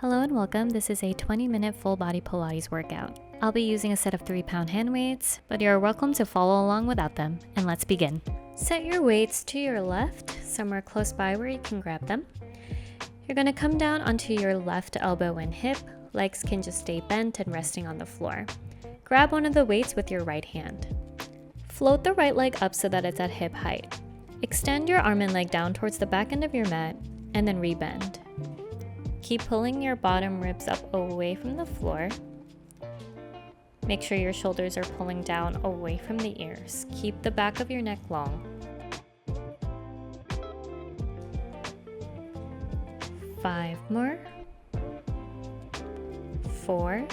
Hello and welcome. This is a 20-minute full body Pilates workout. I'll be using a set of 3-pound hand weights, but you're welcome to follow along without them, and let's begin. Set your weights to your left, somewhere close by where you can grab them. You're going to come down onto your left elbow and hip. Legs can just stay bent and resting on the floor. Grab one of the weights with your right hand. Float the right leg up so that it's at hip height. Extend your arm and leg down towards the back end of your mat, and then rebend. Keep pulling your bottom ribs up away from the floor. Make sure your shoulders are pulling down away from the ears. Keep the back of your neck long. 5 more. 4.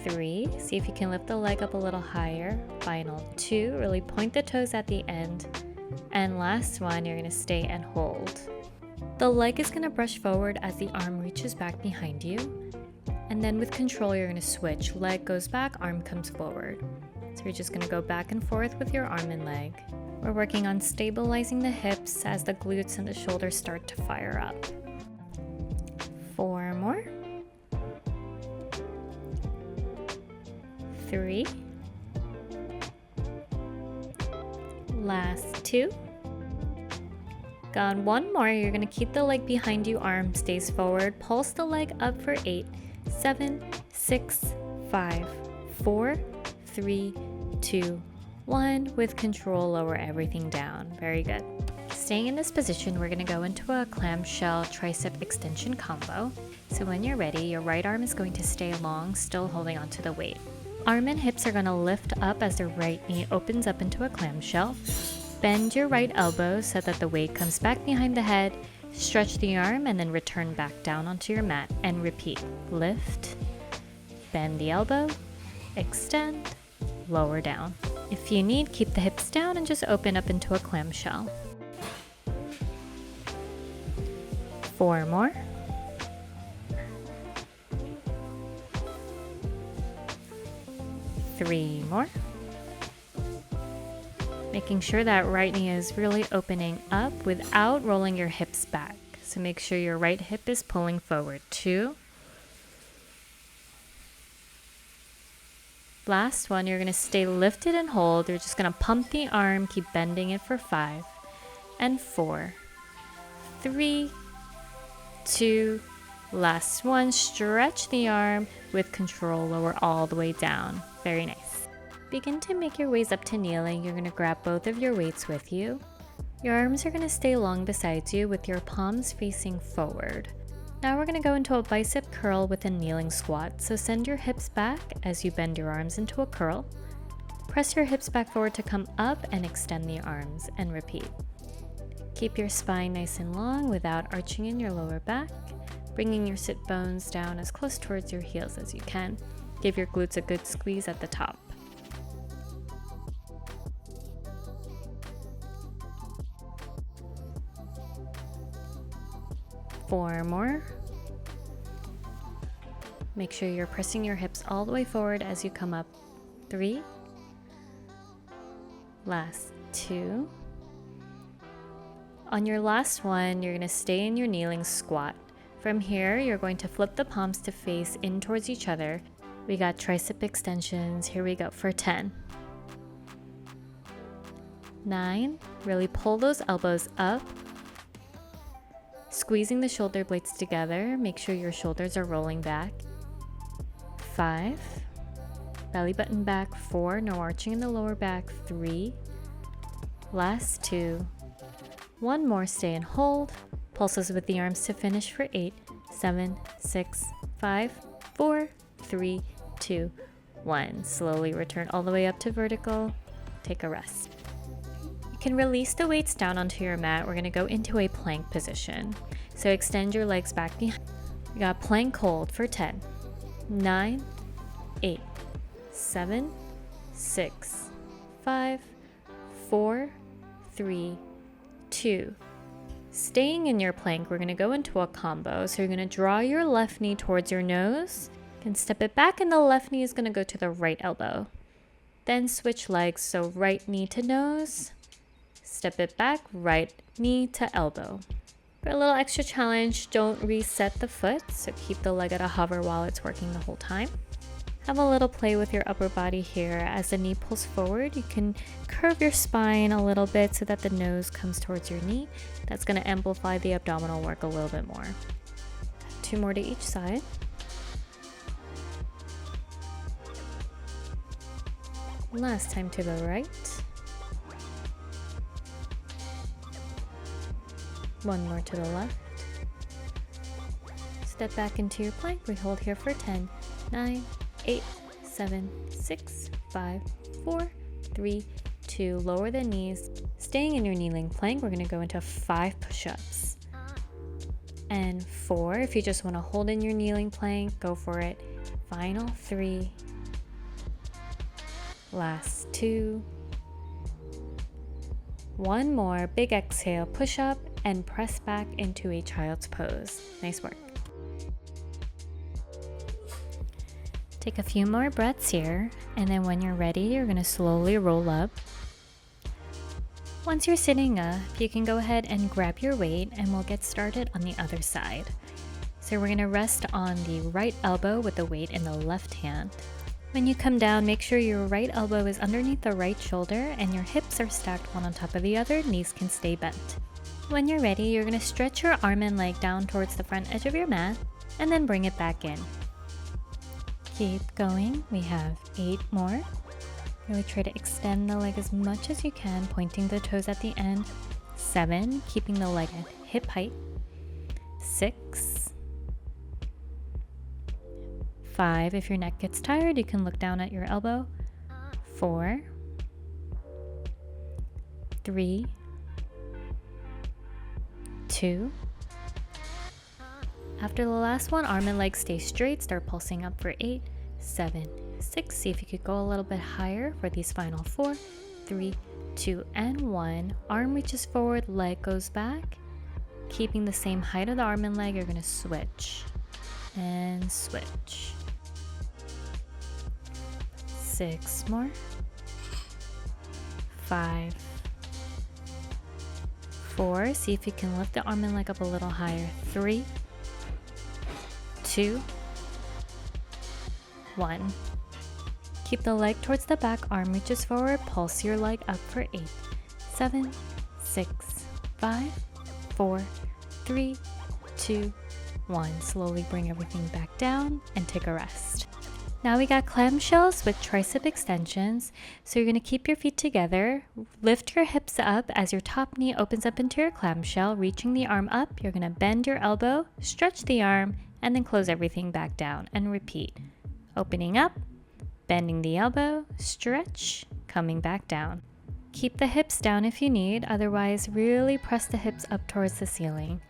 3. See if you can lift the leg up a little higher. Final 2. Really point the toes at the end. And last one, you're going to stay and hold. The leg is going to brush forward as the arm reaches back behind you. And then with control, you're going to switch. Leg goes back, arm comes forward. So you're just going to go back and forth with your arm and leg. We're working on stabilizing the hips as the glutes and the shoulders start to fire up. 4 more. 3. Last 2. Gone. 1 more. You're going to keep the leg behind you, arm stays forward. Pulse the leg up for 8, 7, 6, 5, 4, 3, 2, 1. With control, lower everything down. Very good. Staying in this position, we're going to go into a clamshell tricep extension combo. So when you're ready, your right arm is going to stay long, still holding onto the weight. Arm and hips are going to lift up as the right knee opens up into a clamshell. Bend your right elbow so that the weight comes back behind the head. Stretch the arm and then return back down onto your mat and repeat. Lift, bend the elbow, extend, lower down. If you need, keep the hips down and just open up into a clamshell. 4 more. 3 more. Making sure that right knee is really opening up without rolling your hips back. So make sure your right hip is pulling forward. 2. Last one, you're going to stay lifted and hold. You're just going to pump the arm, keep bending it for 5 and 4, 3, 2, last one. Stretch the arm with control, lower all the way down. Very nice. Begin to make your ways up to kneeling. You're going to grab both of your weights with you. Your arms are going to stay long beside you with your palms facing forward. Now we're going to go into a bicep curl with a kneeling squat. So send your hips back as you bend your arms into a curl. Press your hips back forward to come up and extend the arms and repeat. Keep your spine nice and long without arching in your lower back, bringing your sit bones down as close towards your heels as you can. Give your glutes a good squeeze at the top. 4 more. Make sure you're pressing your hips all the way forward as you come up. 3. Last 2. On your last one, you're going to stay in your kneeling squat. From here, you're going to flip the palms to face in towards each other. We got tricep extensions. Here we go for 10. 9. Really pull those elbows up. Squeezing the shoulder blades together. Make sure your shoulders are rolling back. 5. Belly button back. 4. No arching in the lower back. 3. Last 2. 1 more. Stay and hold. Pulses with the arms to finish for 8, 7, 6, 5, 4, 3, 2, 1. Slowly return all the way up to vertical. Take a rest. You can release the weights down onto your mat. We're going to go into a plank position. So extend your legs back behind. We got plank hold for 10, 9, 8, 7, 6, 5, 4, 3, 2. Staying in your plank, we're going to go into a combo. So you're going to draw your left knee towards your nose. You can step it back and the left knee is going to go to the right elbow. Then switch legs. So right knee to nose. Step it back, right knee to elbow. For a little extra challenge, don't reset the foot, so keep the leg at a hover while it's working the whole time. Have a little play with your upper body here. As the knee pulls forward, you can curve your spine a little bit so that the nose comes towards your knee. That's going to amplify the abdominal work a little bit more. 2 more to each side. Last time to the right. 1 more to the left. Step back into your plank. We hold here for 10, 9, 8, 7, 6, 5, 4, 3, 2. Lower the knees. Staying in your kneeling plank, we're going to go into 5 push-ups. And 4, if you just want to hold in your kneeling plank, go for it. Final 3. Last 2. 1 more. Big exhale, push up, and press back into a child's pose. Nice work. Take a few more breaths here, and then when you're ready, you're going to slowly roll up. Once you're sitting up, you can go ahead and grab your weight, and we'll get started on the other side. So we're going to rest on the right elbow with the weight in the left hand. When you come down, make sure your right elbow is underneath the right shoulder and your hips are stacked one on top of the other, knees can stay bent. When you're ready, you're going to stretch your arm and leg down towards the front edge of your mat, and then bring it back in. Keep going. We have 8 more. Really try to extend the leg as much as you can, pointing the toes at the end. 7, keeping the leg at hip height. 6. 5, if your neck gets tired, you can look down at your elbow. 4. 3. 2. After the last one, arm and leg stay straight. Start pulsing up for 8, 7, 6. See if you could go a little bit higher for these final 4, 3, 2, and 1. Arm reaches forward, leg goes back. Keeping the same height of the arm and leg, you're going to switch and switch. 6 more. 5. 4. See if you can lift the arm and leg up a little higher. 3, 2, 1. Keep the leg towards the back, arm reaches forward, pulse your leg up for 8, 7, 6, 5, 4, 3, 2, 1. Slowly bring everything back down and take a rest. Now we got clamshells with tricep extensions. So you're going to keep your feet together, lift your hips up as your top knee opens up into your clamshell, reaching the arm up. You're going to bend your elbow, stretch the arm, and then close everything back down and repeat. Opening up, bending the elbow, stretch, coming back down. Keep the hips down if you need, otherwise really press the hips up towards the ceiling.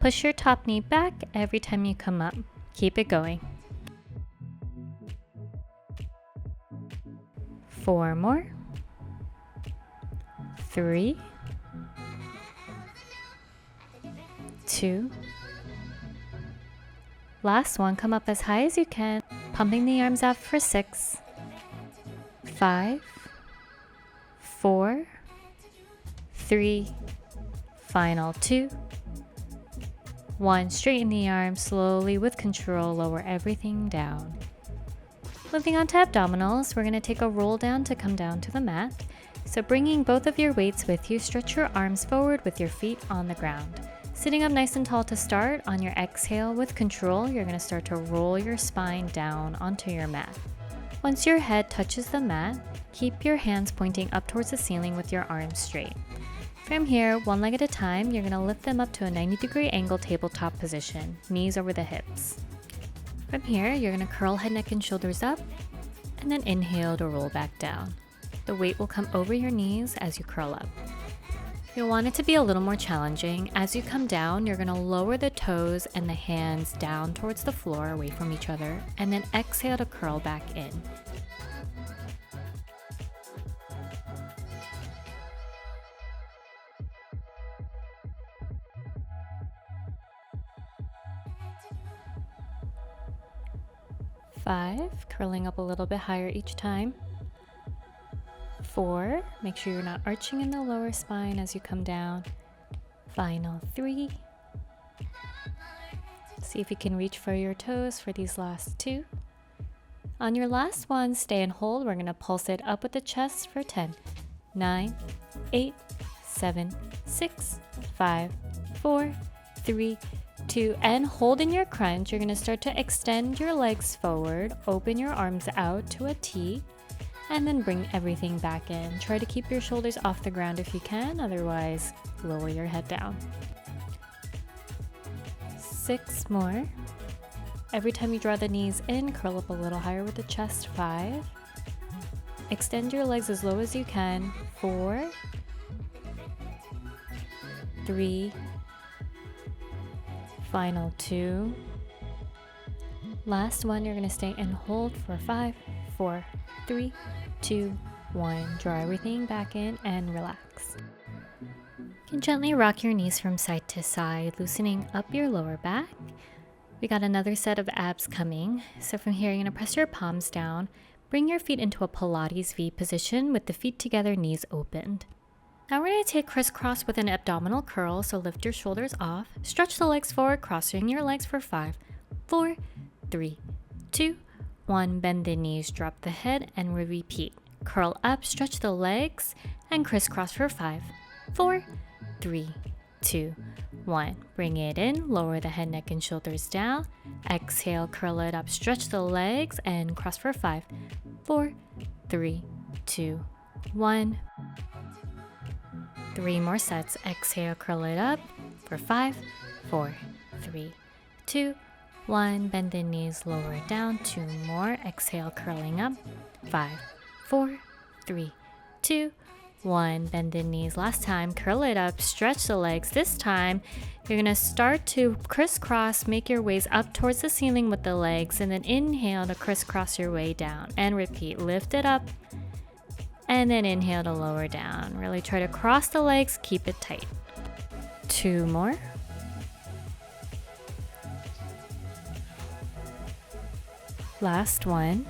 Push your top knee back every time you come up. Keep it going. 4 more. 3, 2. Last one, come up as high as you can, pumping the arms out for 6, 5, 4, 3, final 2, 1. Straighten the arms slowly with control, lower everything down. Moving on to abdominals, we're going to take a roll down to come down to the mat. So bringing both of your weights with you, stretch your arms forward with your feet on the ground. Sitting up nice and tall to start. On your exhale with control, you're going to start to roll your spine down onto your mat. Once your head touches the mat, keep your hands pointing up towards the ceiling with your arms straight. From here, one leg at a time, you're going to lift them up to a 90-degree angle tabletop position, knees over the hips. From here, you're going to curl head, neck, and shoulders up, and then inhale to roll back down. The weight will come over your knees as you curl up. You'll want it to be a little more challenging. As you come down, you're going to lower the toes and the hands down towards the floor away from each other, and then exhale to curl back in. Five, curling up a little bit higher each time. 4, make sure you're not arching in the lower spine as you come down. Final 3. See if you can reach for your toes for these last 2. On your last one, stay and hold. We're going to pulse it up with the chest for 10, 9, 8, 7, 6, 5, 4, 3, 2, and hold in your crunch. You're going to start to extend your legs forward, open your arms out to a T, and then bring everything back in. Try to keep your shoulders off the ground if you can, otherwise lower your head down. 6 more. Every time you draw the knees in, curl up a little higher with the chest. 5. Extend your legs as low as you can. 4, 3, final 2. Last one, you're going to stay and hold for 5, 4, 3, 2, 1. Draw everything back in and relax. You can gently rock your knees from side to side, loosening up your lower back. We got another set of abs coming. So from here, you're going to press your palms down. Bring your feet into a Pilates V position with the feet together, knees opened. Now we're going to take crisscross with an abdominal curl, so lift your shoulders off. Stretch the legs forward, crossing your legs for 5, 4, 3, 2, 1. Bend the knees, drop the head, and we repeat. Curl up, stretch the legs, and crisscross for 5, 4, 3, 2, 1. Bring it in, lower the head, neck, and shoulders down. Exhale, curl it up, stretch the legs, and cross for 5, 4, 3, 2, 1. 3 more sets. Exhale, curl it up for 5, 4, 3, 2, 1. Bend the knees, lower it down. 2 more. Exhale, curling up. 5, 4, 3, 2, 1. Bend the knees. Last time, curl it up, stretch the legs. This time, you're going to start to crisscross, make your ways up towards the ceiling with the legs, and then inhale to crisscross your way down. And repeat, lift it up, and then inhale to lower down. Really try to cross the legs, keep it tight. 2 more. Last one.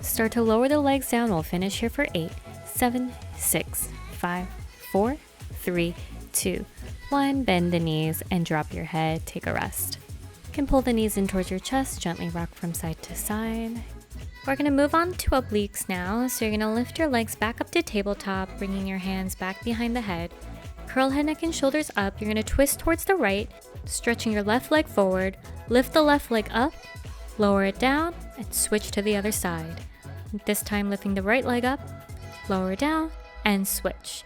Start to lower the legs down. We'll finish here for 8, 7, 6, 5, 4, 3, 2, 1. Bend the knees and drop your head. Take a rest. You can pull the knees in towards your chest. Gently rock from side to side. We're going to move on to obliques now. So you're going to lift your legs back up to tabletop, bringing your hands back behind the head. Curl head, neck, and shoulders up. You're going to twist towards the right, stretching your left leg forward. Lift the left leg up, lower it down, and switch to the other side. This time lifting the right leg up, lower it down, and switch.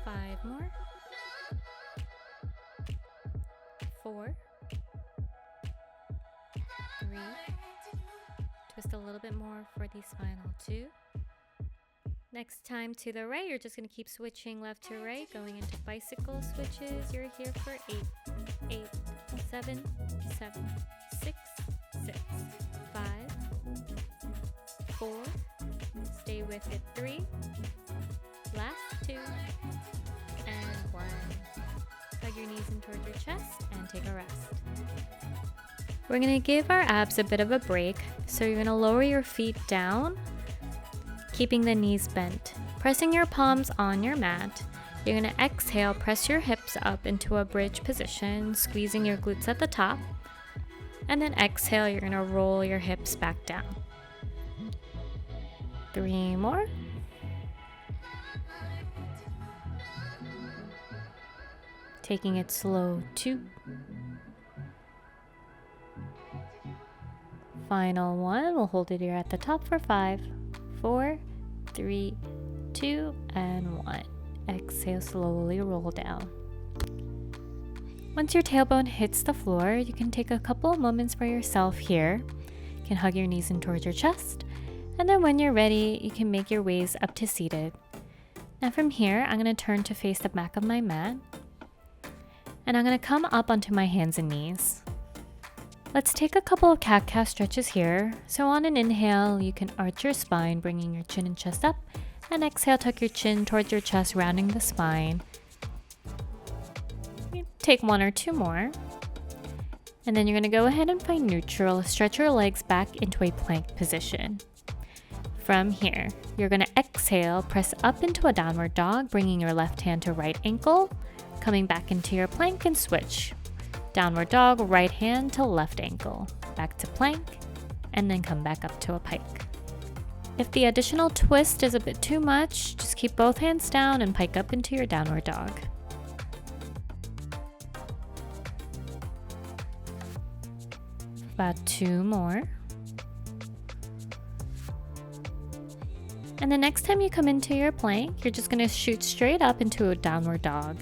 Five more. 4, 3. Twist a little bit more for these final 2. Next time to the right, you're just going to keep switching left to right, going into bicycle switches. You're here for 8, 8, 7, 7, 6, 6, 5, 4. Stay with it. 3. Last 2. And 1. Hug your knees in towards your chest and take a rest. We're going to give our abs a bit of a break. So you're going to lower your feet down, keeping the knees bent. Pressing your palms on your mat. You're going to exhale, press your hips up into a bridge position, squeezing your glutes at the top. And then exhale, you're going to roll your hips back down. 3 more. Taking it slow. 2. Final 1. We'll hold it here at the top for 5, 4, 3, 2, and 1. Exhale, slowly roll down. Once your tailbone hits the floor, you can take a couple of moments for yourself here. You can hug your knees in towards your chest. And then when you're ready, you can make your ways up to seated. Now from here, I'm going to turn to face the back of my mat. And I'm going to come up onto my hands and knees. Let's take a couple of cat-cow stretches here. So on an inhale, you can arch your spine, bringing your chin and chest up. And exhale, tuck your chin towards your chest, rounding the spine. Take 1 or 2 more. And then you're going to go ahead and find neutral. Stretch your legs back into a plank position. From here, you're going to exhale, press up into a downward dog, bringing your left hand to right ankle, coming back into your plank and switch. Downward dog, right hand to left ankle, back to plank, and then come back up to a pike. If the additional twist is a bit too much, just keep both hands down and pike up into your downward dog. About 2 more. And the next time you come into your plank, you're just going to shoot straight up into a downward dog.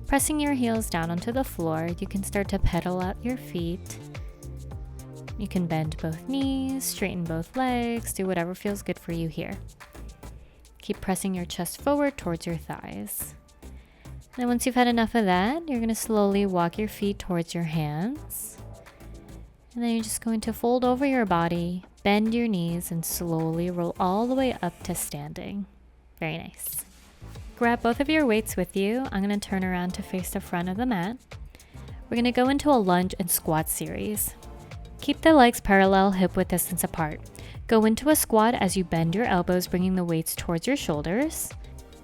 Pressing your heels down onto the floor, you can start to pedal out your feet. You can bend both knees, straighten both legs, do whatever feels good for you here. Keep pressing your chest forward towards your thighs. And once you've had enough of that, you're going to slowly walk your feet towards your hands. And then you're just going to fold over your body, bend your knees, and slowly roll all the way up to standing. Very nice. Grab both of your weights with you. I'm going to turn around to face the front of the mat. We're going to go into a lunge and squat series. Keep the legs parallel, hip width distance apart. Go into a squat as you bend your elbows, bringing the weights towards your shoulders.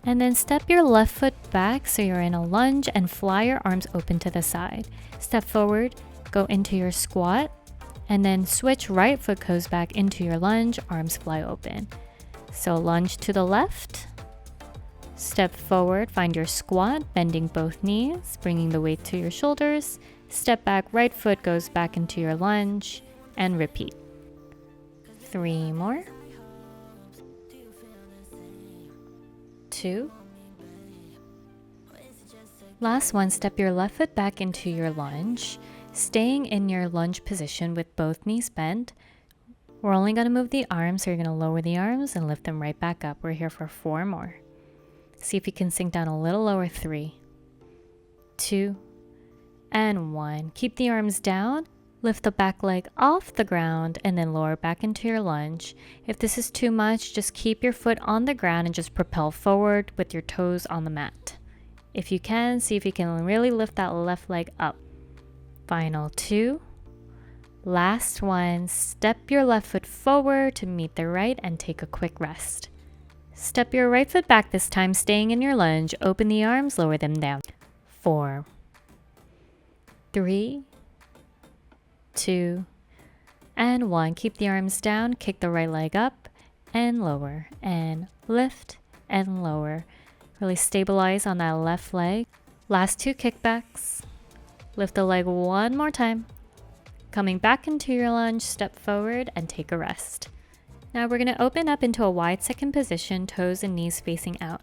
And then step your left foot back so you're in a lunge and fly your arms open to the side. Step forward, go into your squat, and then switch, right foot goes back into your lunge, arms fly open. So lunge to the left, step forward, find your squat, bending both knees, bringing the weight to your shoulders, step back, right foot goes back into your lunge, and repeat. 3 more. 2. Last one, step your left foot back into your lunge, staying in your lunge position with both knees bent. We're only going to move the arms, so you're going to lower the arms and lift them right back up. We're here for 4 more. See if you can sink down a little lower. 3, 2, and 1. Keep the arms down, lift the back leg off the ground, and then lower back into your lunge. If this is too much, just keep your foot on the ground and just propel forward with your toes on the mat. If you can, see if you can really lift that left leg up. Final 2. Last one, step your left foot forward to meet the right and take a quick rest. Step your right foot back this time, staying in your lunge. Open the arms, lower them down. 4, 3, 2, and 1. Keep the arms down, kick the right leg up and lower, and lift and lower. Really stabilize on that left leg. Last 2 kickbacks. Lift the leg one more time. Coming back into your lunge, step forward and take a rest. Now we're going to open up into a wide second position, toes and knees facing out.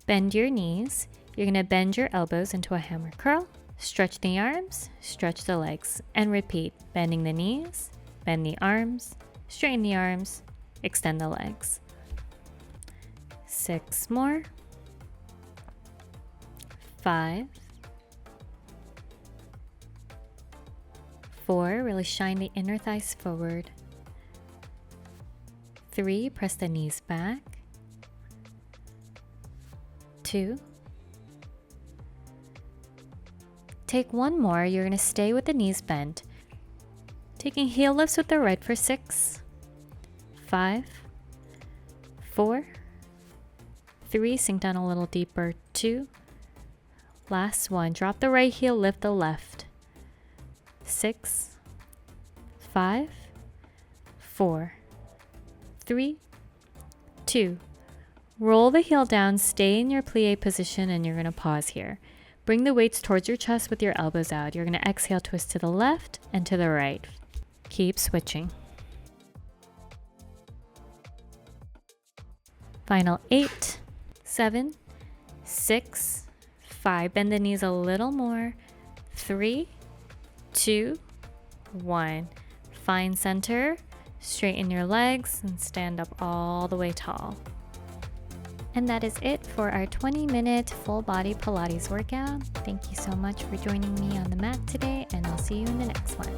Bend your knees. You're going to bend your elbows into a hammer curl. Stretch the arms, stretch the legs, and repeat. Bending the knees, bend the arms, straighten the arms, extend the legs. 6 more. 5, 4, really shine the inner thighs forward. 3, press the knees back. 2. Take 1 more. You're going to stay with the knees bent. Taking heel lifts with the right for 6, 5, 4, 3, sink down a little deeper, 2. Last one, drop the right heel, lift the left. 6, 5, 4, 3, 2. Roll the heel down, stay in your plie position, and you're going to pause here. Bring the weights towards your chest with your elbows out. You're going to exhale, twist to the left and to the right. Keep switching. Final 8, 7, 6, 5. Bend the knees a little more. 3, 2, 1. Find center. Straighten your legs and stand up all the way tall. And that is it for our 20-minute full body Pilates workout. Thank you so much for joining me on the mat today, and I'll see you in the next one.